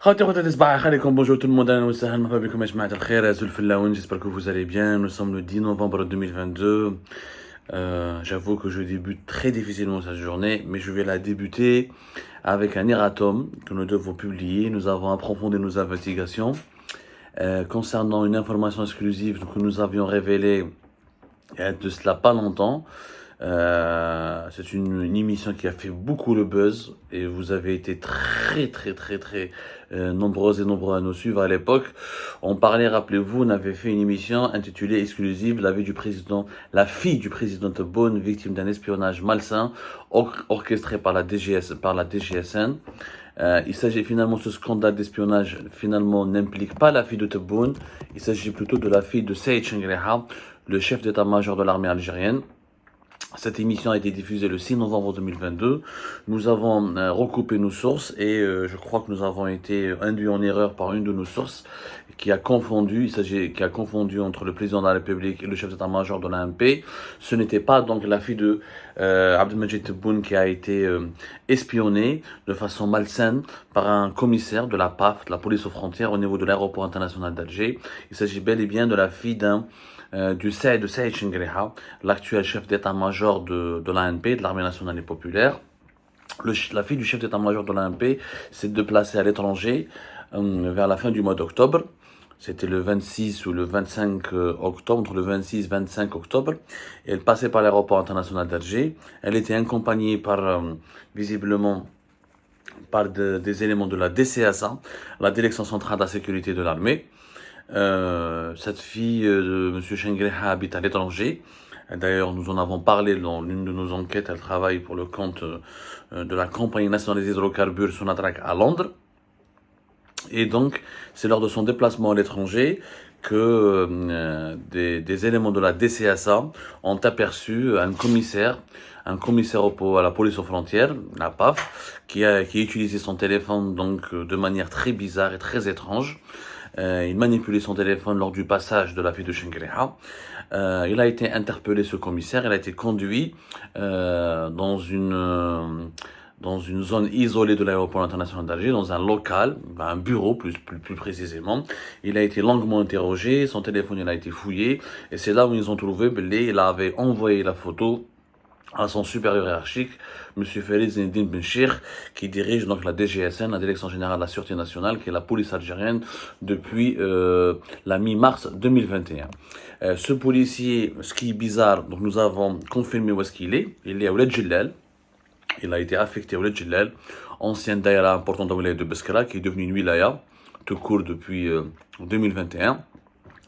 Bonjour tout le monde, j'espère que vous allez bien. Nous sommes le 10 novembre 2022. J'avoue que je débute très difficilement cette journée, mais je vais la débuter avec un erratum que nous devons publier. Nous avons approfondi nos investigations concernant une information exclusive que nous avions révélée il y a de cela pas longtemps. C'est une émission qui a fait beaucoup le buzz et vous avez été très nombreuses et nombreux à nous suivre à l'époque. On parlait, rappelez-vous, on avait fait une émission intitulée exclusive la fille du président Tebboune, victime d'un espionnage malsain orchestré par la DGSN. Il s'agit finalement, ce scandale d'espionnage finalement n'implique pas la fille de Tebboune, il s'agit plutôt de la fille de Saïd Chengreha, le chef d'état-major de l'armée algérienne. Cette émission a été diffusée le 6 novembre 2022. Nous avons recoupé nos sources et je crois que nous avons été induits en erreur par une de nos sources qui a confondu entre le président de la République et le chef d'état-major de l'ANP. Ce n'était pas donc la fille de Abdelmajid Tebboune qui a été espionnée de façon malsaine par un commissaire de la PAF, de la police aux frontières, au niveau de l'aéroport international d'Alger. Il s'agit bel et bien de la fille de Saïd Chengreha, l'actuel chef d'état-major de l'ANP, de l'Armée nationale et populaire. La fille du chef d'état-major de l'ANP s'est déplacée à l'étranger vers la fin du mois d'octobre. C'était le 26 ou le 25 octobre, entre le 26 et 25 octobre. Et elle passait par l'aéroport international d'Alger. Elle était accompagnée visiblement, par des éléments de la DCSA, la Direction centrale de la sécurité de l'armée. Cette fille de M. Chengreha habite à l'étranger. D'ailleurs, nous en avons parlé dans l'une de nos enquêtes. Elle travaille pour le compte de la Compagnie nationale des hydrocarbures Sonatrach à Londres. Et donc, c'est lors de son déplacement à l'étranger que des éléments de la DCSA ont aperçu un commissaire à la police aux frontières, la PAF, qui utilisait son téléphone donc de manière très bizarre et très étrange. Il manipulait son téléphone lors du passage de la fille de Chengreha. Il a été interpellé, ce commissaire. Il a été conduit dans une zone isolée de l'aéroport international d'Alger, dans un local, un bureau plus précisément. Il a été longuement interrogé, son téléphone il a été fouillé, et c'est là où ils ont trouvé, il avait envoyé la photo à son supérieur hiérarchique, M. Farid Zinedine Benchir, qui dirige donc la DGSN, la Direction Générale de la Sûreté Nationale, qui est la police algérienne depuis la mi-mars 2021. Ce policier, ce qui est bizarre, donc nous avons confirmé où est-ce qu'il est. Il est à Ouled Jellal. Il a été affecté à Ouled Jellal, ancienne daïra importante de Wilaya de Beskala, qui est devenue une wilaya, tout court depuis 2021.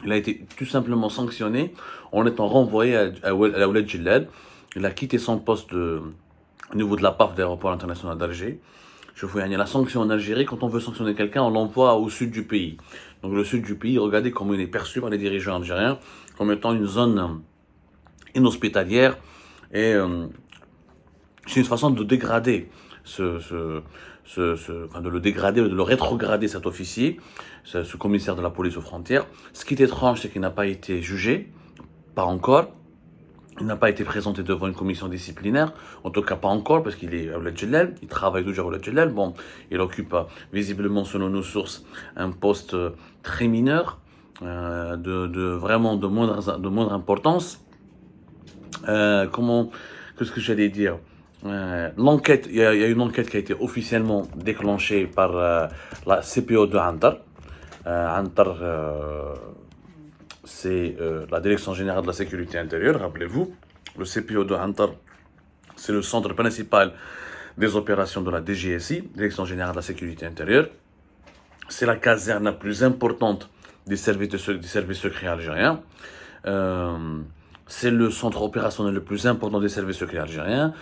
Il a été tout simplement sanctionné en étant renvoyé à Ouled Jellal. Il a quitté son poste au niveau de la PAF de l'aéroport international d'Alger. Je vous dis, la sanction en Algérie, quand on veut sanctionner quelqu'un, on l'envoie au sud du pays. Donc le sud du pays, regardez comment il est perçu par les dirigeants algériens comme étant une zone inhospitalière. Et c'est une façon de dégrader de le dégrader, de le rétrograder, cet officier, ce commissaire de la police aux frontières. Ce qui est étrange, c'est qu'il n'a pas été jugé, pas encore. Il n'a pas été présenté devant une commission disciplinaire, en tout cas pas encore, parce qu'il est à Ouled Jellal, il travaille toujours à Ouled Jellal. Bon, il occupe visiblement, selon nos sources, un poste très mineur, vraiment de moindre importance. Qu'est-ce que j'allais dire? L'enquête, il y a une enquête qui a été officiellement déclenchée par la CPO de Antar. Antar, c'est la Direction Générale de la Sécurité Intérieure, rappelez-vous. Le CPO de Antar, c'est le centre principal des opérations de la DGSI, Direction Générale de la Sécurité Intérieure. C'est la caserne la plus importante des services secrets algériens. C'est le centre opérationnel le plus important des services secrets algériens.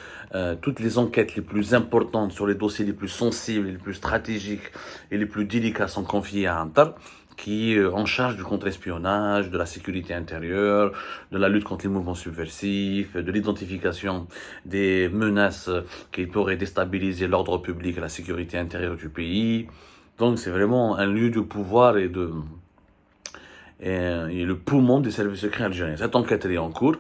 Toutes les enquêtes les plus importantes sur les dossiers les plus sensibles, les plus stratégiques et les plus délicats sont confiées à Antar, qui est en charge du contre-espionnage, de la sécurité intérieure, de la lutte contre les mouvements subversifs, de l'identification des menaces qui pourraient déstabiliser l'ordre public et la sécurité intérieure du pays. Donc c'est vraiment un lieu de pouvoir et le poumon des services secrets algériens. Cette enquête est en cours.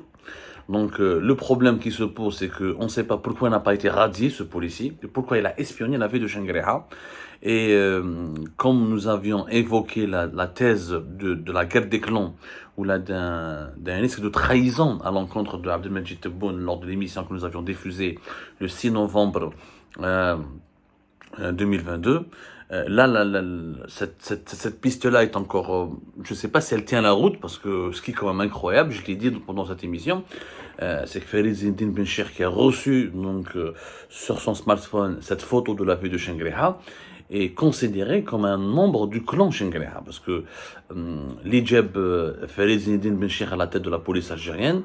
Donc le problème qui se pose, c'est qu'on ne sait pas pourquoi il n'a pas été radié, ce policier, et pourquoi il a espionné la ville de Shangri-La. Et comme nous avions évoqué la thèse de la guerre des clans, ou d'un risque de trahison à l'encontre de Abdelmajid Tebboune lors de l'émission que nous avions diffusée le 6 novembre 2022, cette piste-là est encore, je ne sais pas si elle tient la route, parce que ce qui est quand même incroyable, je l'ai dit pendant cette émission, c'est que Farid Zinedine Bencher, qui a reçu donc, sur son smartphone cette photo de la ville de Shangri-La, est considéré comme un membre du clan Shangri-La, parce que l'Ijab Farid Zinedine Bencher à la tête de la police algérienne,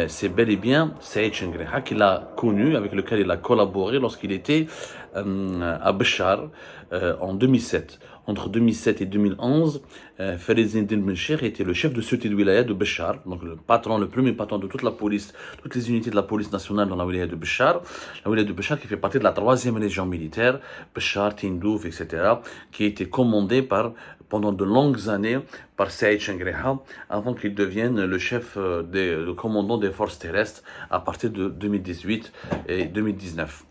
c'est bel et bien Saïd Shangri-La qu'il a connu, avec lequel il a collaboré lorsqu'il était à Béchar en 2007. Entre 2007 et 2011, Farid Zinedine Bencher était le chef de sûreté de wilaya de Béchar, donc le premier patron de toute la police, toutes les unités de la police nationale dans la wilaya de Béchar. La wilaya de Béchar qui fait partie de la 3e région militaire, Béchar, Tindouf, etc., qui a été commandée pendant de longues années par Saïd Shangri-La, avant qu'il devienne le chef, le commandant des forces terrestres à partir de 2018 et 2019.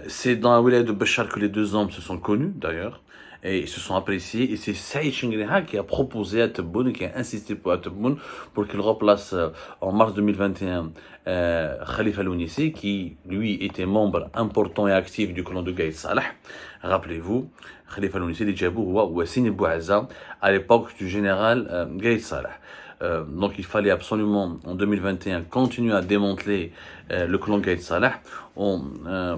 C'est dans la wilaya de Béchar que les deux hommes se sont connus d'ailleurs, et ils se sont appréciés, et c'est Saïd Shangri-La qui a proposé à Tebboune, qui a insisté pour Tebboune pour qu'il replace en mars 2021 Khalifa Lounissi, qui lui était membre important et actif du clan de Gaïd Salah. Rappelez-vous, Khalifa Lounissi dit Djabou ou Wassine Bouaza à l'époque du général Gaïd Salah. Donc il fallait absolument en 2021 continuer à démanteler le clan Gaïd Salah en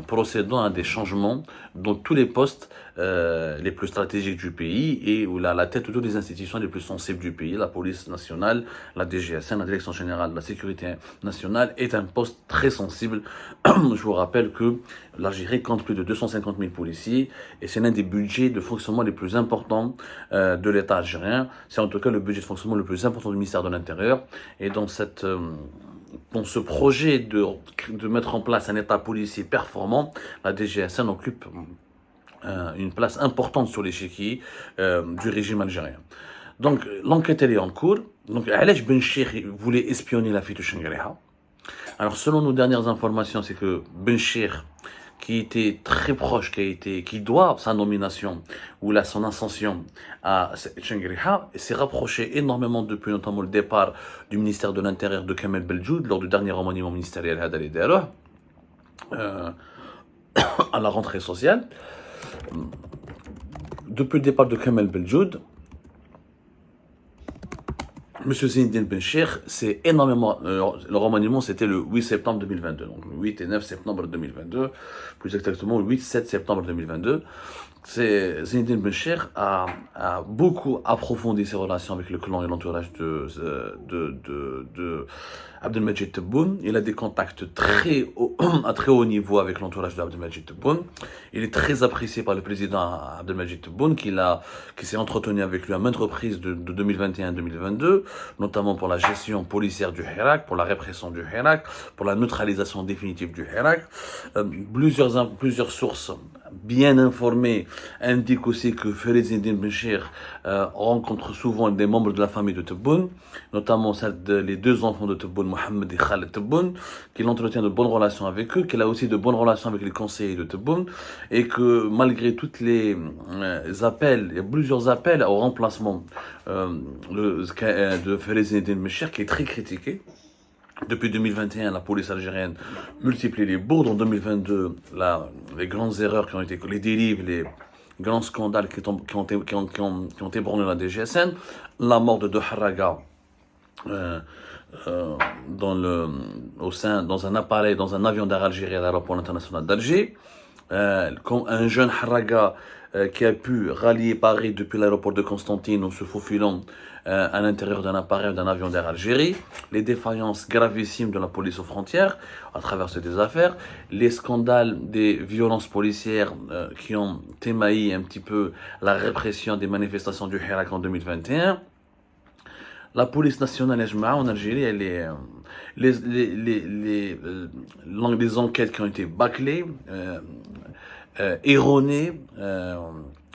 procédant à des changements dans tous les postes les plus stratégiques du pays et où la tête de toutes les institutions les plus sensibles du pays, la police nationale, la DGSN, la Direction générale de la sécurité nationale, est un poste très sensible. Je vous rappelle que l'Algérie compte plus de 250 000 policiers et c'est l'un des budgets de fonctionnement les plus importants de l'État algérien. C'est en tout cas le budget de fonctionnement le plus important du ministère de l'Intérieur. Et dans ce projet de mettre en place un État policier performant, la DGSN occupe une place importante sur l'échiquier du régime algérien. Donc l'enquête elle est en cours. Donc Alej Benchir voulait espionner la fille de Shangri-La. Alors selon nos dernières informations, c'est que Benchir, qui était très proche, qui doit sa nomination ou son ascension à Shangri-La, s'est rapproché énormément depuis notamment le départ du ministère de l'Intérieur de Kamel Beljoud lors du dernier remaniement ministériel à la rentrée sociale. Depuis le départ de Kamel Beljoud, M. Zinedine Bencher, c'est énormément. Le remaniement, c'était le 8 septembre 2022. Donc, le 8 et 9 septembre 2022. Plus exactement, le 8-7 septembre 2022. Zinedine Bencher a beaucoup approfondi ses relations avec le clan et l'entourage de Abdelmajid Tebboune. Il a des contacts à très haut niveau avec l'entourage d'Abdelmajid Tebboune. Il est très apprécié par le président Abdelmajid Tebboune, qui s'est entretenu avec lui à maintes reprises de 2021 à 2022, notamment pour la gestion policière du Hirak, pour la répression du Hirak, pour la neutralisation définitive du Hirak. Plusieurs sources bien informées indiquent aussi que Farid Zinedine Bencher rencontre souvent des membres de la famille de Tebboune, notamment les deux enfants de Tebboune, Mohamed et Khaled Tebboune, qu'il entretient de bonnes relations avec eux, qu'il a aussi de bonnes relations avec les conseillers de Tebboune, et que malgré toutes les appels, il y a plusieurs appels au remplacement de Farid Zinedine Bencher, qui est très critiqué. Depuis 2021, la police algérienne multiplie les bourdes. En 2022, les grandes erreurs qui ont été, les dérives, les grands scandales qui ont ébranlé la DGSN, la mort de deux Haraga dans un appareil, dans un avion d'Air Algérie à l'aéroport international d'Alger, un jeune Haraga qui a pu rallier Paris depuis l'aéroport de Constantine en se faufilant à l'intérieur d'un appareil d'un avion d'Air Algérie, les défaillances gravissimes de la police aux frontières à travers ces affaires, les scandales des violences policières qui ont émaillé un petit peu la répression des manifestations du Hirak en 2021. La police nationale en Algérie, les enquêtes qui ont été bâclées, erronées,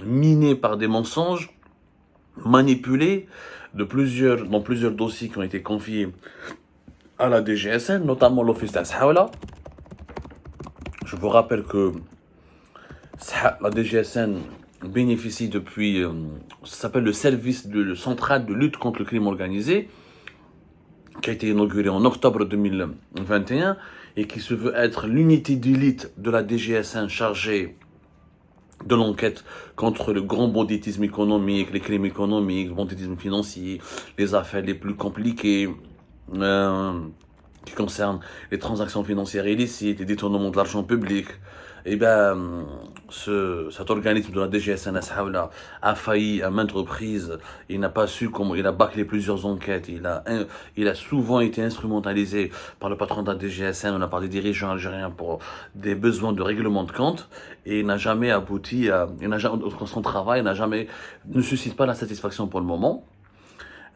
minées par des mensonges, manipulées dans plusieurs dossiers qui ont été confiés à la DGSN, notamment l'office d'Ashaoula. Je vous rappelle que la DGSN bénéficie depuis, ça s'appelle le service central de lutte contre le crime organisé, qui a été inauguré en octobre 2021 et qui se veut être l'unité d'élite de la DGSN chargée de l'enquête contre le grand banditisme économique, les crimes économiques, le banditisme financier, les affaires les plus compliquées, qui concernent les transactions financières illicites, les détournements de l'argent public. Et bien, cet organisme de la DGSN Ashaoula a failli à maintes reprises. Il n'a pas su comment, il a bâclé plusieurs enquêtes. Il a souvent été instrumentalisé par le patron de la DGSN, on a parlé des dirigeants algériens pour des besoins de règlement de compte. Et il n'a jamais abouti son travail ne suscite pas la satisfaction pour le moment.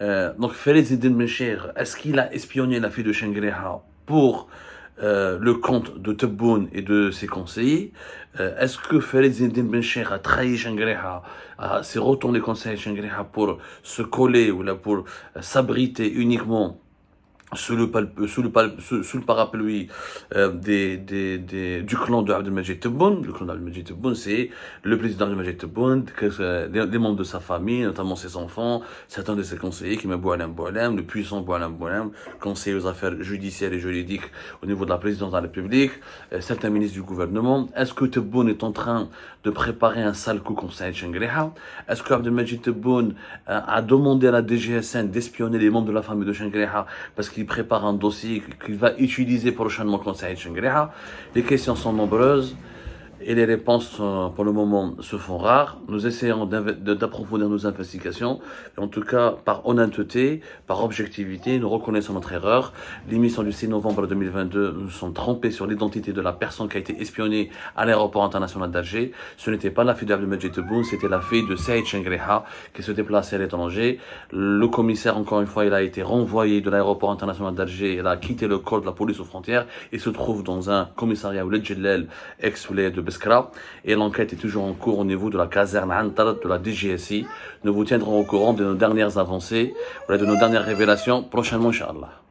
Donc, Farid Eddine Benchir, est-ce qu'il a espionné la fille de Chengriha pour le compte de Tebboune et de ses conseillers? Est-ce que Farid Eddine Benchir a trahi Chengriha, s'est retourné conseiller Chengriha pour se coller ou là pour s'abriter uniquement sous le parapluie du clan de Abdelmajid Tebboune? Le clan d'Abdelmajid Tebboune, c'est le président Abdelmajid Tebboune, des membres de sa famille, notamment ses enfants, certains de ses conseillers, qui met Boualem Boualem, le puissant Boualem Boualem, conseiller aux affaires judiciaires et juridiques au niveau de la présidence de la République, certains ministres du gouvernement. Est-ce que Tebboune est en train de préparer un sale coup contre Saïd Chengriha? Est-ce que Abdelmajid Tebboune a demandé à la DGSN d'espionner les membres de la famille de Chengriha parce qu'il prépare un dossier qu'il va utiliser prochainement contre Saïd Chengriha? Les questions sont nombreuses et les réponses, pour le moment, se font rares. Nous essayons d'approfondir nos investigations. Et en tout cas, par honnêteté, par objectivité, nous reconnaissons notre erreur. L'émission du 6 novembre 2022, nous sommes trompés sur l'identité de la personne qui a été espionnée à l'aéroport international d'Alger. Ce n'était pas la fille d'Abdelmajid Tebboune, c'était la fille de Saïd Chengriha qui se déplaçait à l'étranger. Le commissaire, encore une fois, il a été renvoyé de l'aéroport international d'Alger. Il a quitté le corps de la police aux frontières et se trouve dans un commissariat Ouled Djellel, ex-Ouled de Beskra, et l'enquête est toujours en cours au niveau de la caserne Antar de la DGSI. Nous vous tiendrons au courant de nos dernières avancées, de nos dernières révélations prochainement, Inch'Allah.